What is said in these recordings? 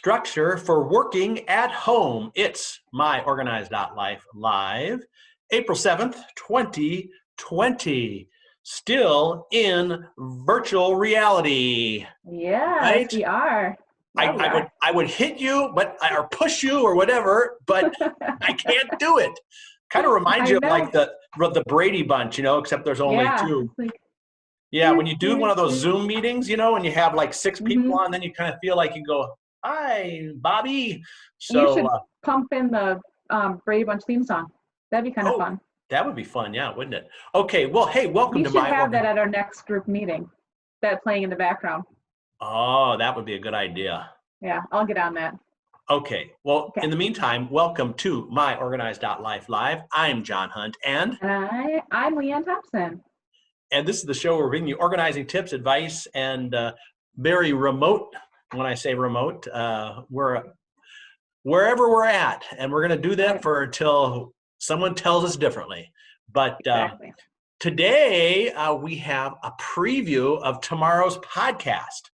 structure for working at home. It's myOrganized.life live, April 7th, 2020. Still in virtual reality. Yes, right? we are. I would hit you, or push you or whatever, but I can't do it. Kind of reminds you of like the Brady Bunch, except there's only two. Yeah, when you do one of those Zoom meetings, and you have like six people on, then you kind of feel like you go, "Hi, Bobby." So you should pump in the Brady Bunch theme song. That'd be kind of fun. That would be fun, yeah, wouldn't it? Okay, well, hey, welcome to my. We should have that at our next group meeting. That playing in the background. Oh, that would be a good idea. Yeah, I'll get on that. Okay, well, in the meantime, welcome to myOrganized.life live. I'm John Hunt, and I'm Leanne Thompson. And this is the show where we're bringing you organizing tips, advice, and very remote. When I say remote, we're wherever we're at, and we're going to do that until someone tells us differently. But today we have a preview of tomorrow's podcast.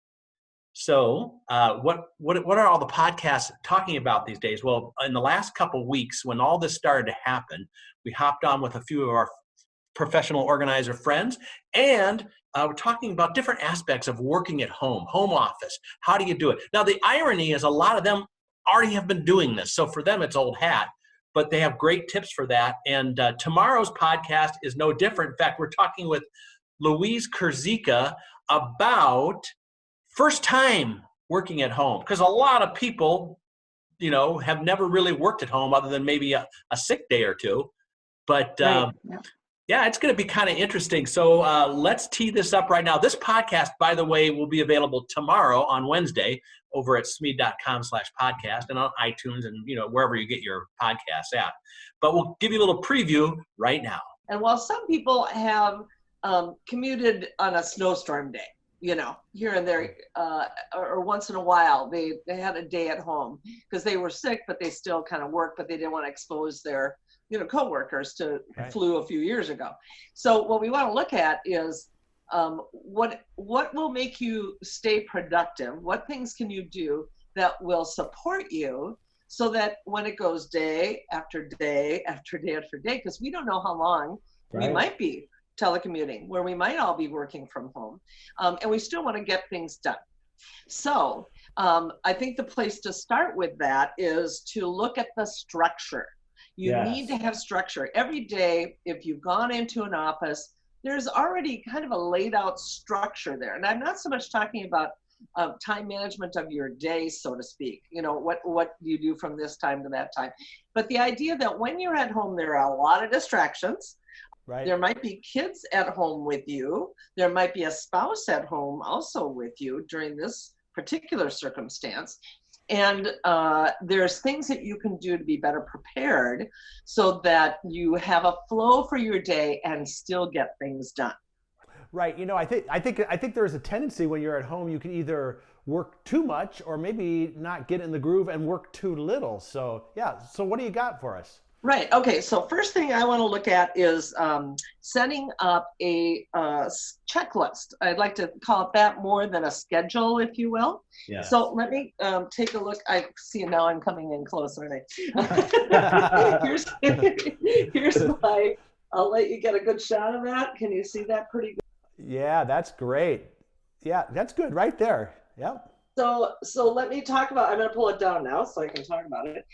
So what are all the podcasts talking about these days? Well, in the last couple of weeks, when all this started to happen, we hopped on with a few of our professional organizer friends, and we're talking about different aspects of working at home office. How do you do it? Now, the irony is a lot of them already have been doing this. So for them, it's old hat, but they have great tips for that. And tomorrow's podcast is no different. In fact, we're talking with Louise Kurzika about first time working at home, because a lot of people, have never really worked at home other than maybe a sick day or two. But yeah, it's going to be kind of interesting. So let's tee this up right now. This podcast, by the way, will be available tomorrow on Wednesday over at sme.com/podcast and on iTunes and, wherever you get your podcasts at. But we'll give you a little preview right now. And while some people have commuted on a snowstorm day, here and there, or once in a while, they had a day at home because they were sick, but they still kind of worked, but they didn't want to expose their coworkers to flu a few years ago. So what we want to look at is what will make you stay productive? What things can you do that will support you so that when it goes day after day after day after day, because we don't know how long we might be telecommuting, where we might all be working from home, and we still want to get things done. So I think the place to start with that is to look at the structure. You need to have structure. Every day, if you've gone into an office, there's already kind of a laid out structure there. And I'm not so much talking about time management of your day, so to speak, what you do from this time to that time. But the idea that when you're at home, there are a lot of distractions. There might be kids at home with you. There might be a spouse at home also with you during this particular circumstance. And there's things that you can do to be better prepared so that you have a flow for your day and still get things done. Right. I think there's a tendency when you're at home, you can either work too much or maybe not get in the groove and work too little. So So what do you got for us? Right. Okay. So first thing I want to look at is setting up a checklist. I'd like to call it that more than a schedule, if you will. Yeah. So let me take a look. I see now I'm coming in close, aren't I? here's my, I'll let you get a good shot of that. Can you see that pretty good? Yeah, that's great. Yeah, that's good right there. Yep. So let me talk about, I'm going to pull it down now so I can talk about it.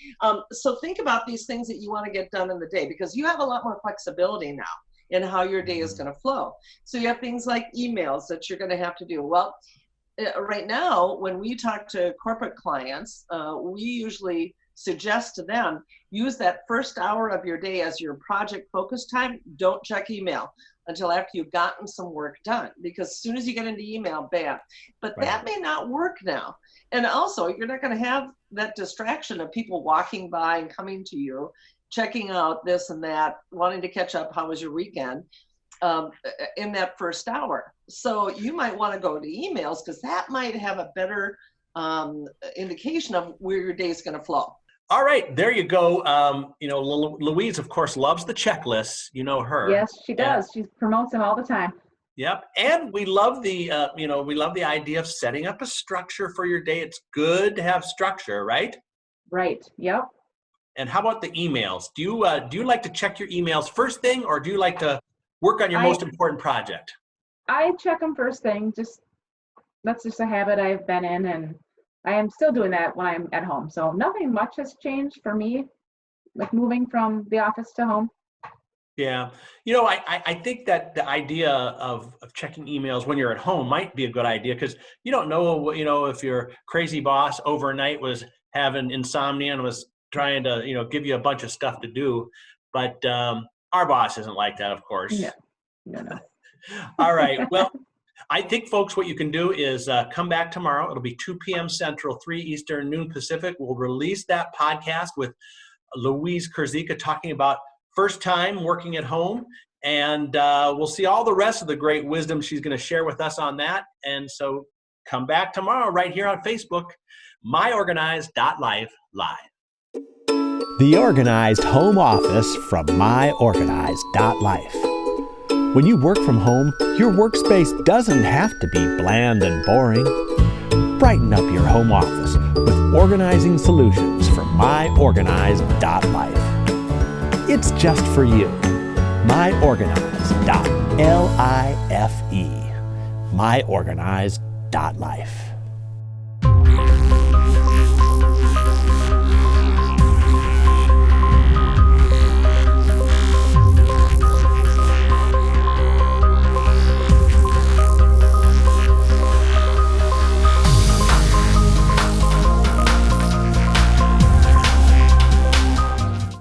So think about these things that you want to get done in the day, because you have a lot more flexibility now in how your day is going to flow. So you have things like emails that you're going to have to do. Well, right now, when we talk to corporate clients, we usually suggest to them, use that first hour of your day as your project focus time. Don't check email until after you've gotten some work done, because as soon as you get into email, bam. But that may not work now. And also, you're not going to have that distraction of people walking by and coming to you, checking out this and that, wanting to catch up, how was your weekend, in that first hour. So you might want to go to emails, because that might have a better indication of where your day is going to flow. All right, there you go. Louise, of course, loves the checklists. You know her. Yes, she does. She promotes them all the time. Yep. And we love the, we love the idea of setting up a structure for your day. It's good to have structure, right? Right. Yep. And how about the emails? Do you like to check your emails first thing, or do you like to work on your I most important project? I check them first thing. That's just a habit I've been in, and I am still doing that when I'm at home. So nothing much has changed for me, like moving from the office to home. Yeah. I think that the idea of checking emails when you're at home might be a good idea, because you don't know, if your crazy boss overnight was having insomnia and was trying to, give you a bunch of stuff to do. But our boss isn't like that, of course. Yeah. No. All right. Well, I think, folks, what you can do is come back tomorrow. It'll be 2 p.m. Central, 3 Eastern, noon Pacific. We'll release that podcast with Louise Kurzika talking about first time working at home. And we'll see all the rest of the great wisdom she's going to share with us on that. And so come back tomorrow right here on Facebook, myOrganized.life live. The Organized Home Office from myOrganized.life. When you work from home, your workspace doesn't have to be bland and boring. Brighten up your home office with organizing solutions from myOrganized.life. It's just for you. myOrganized.life. myOrganized.life.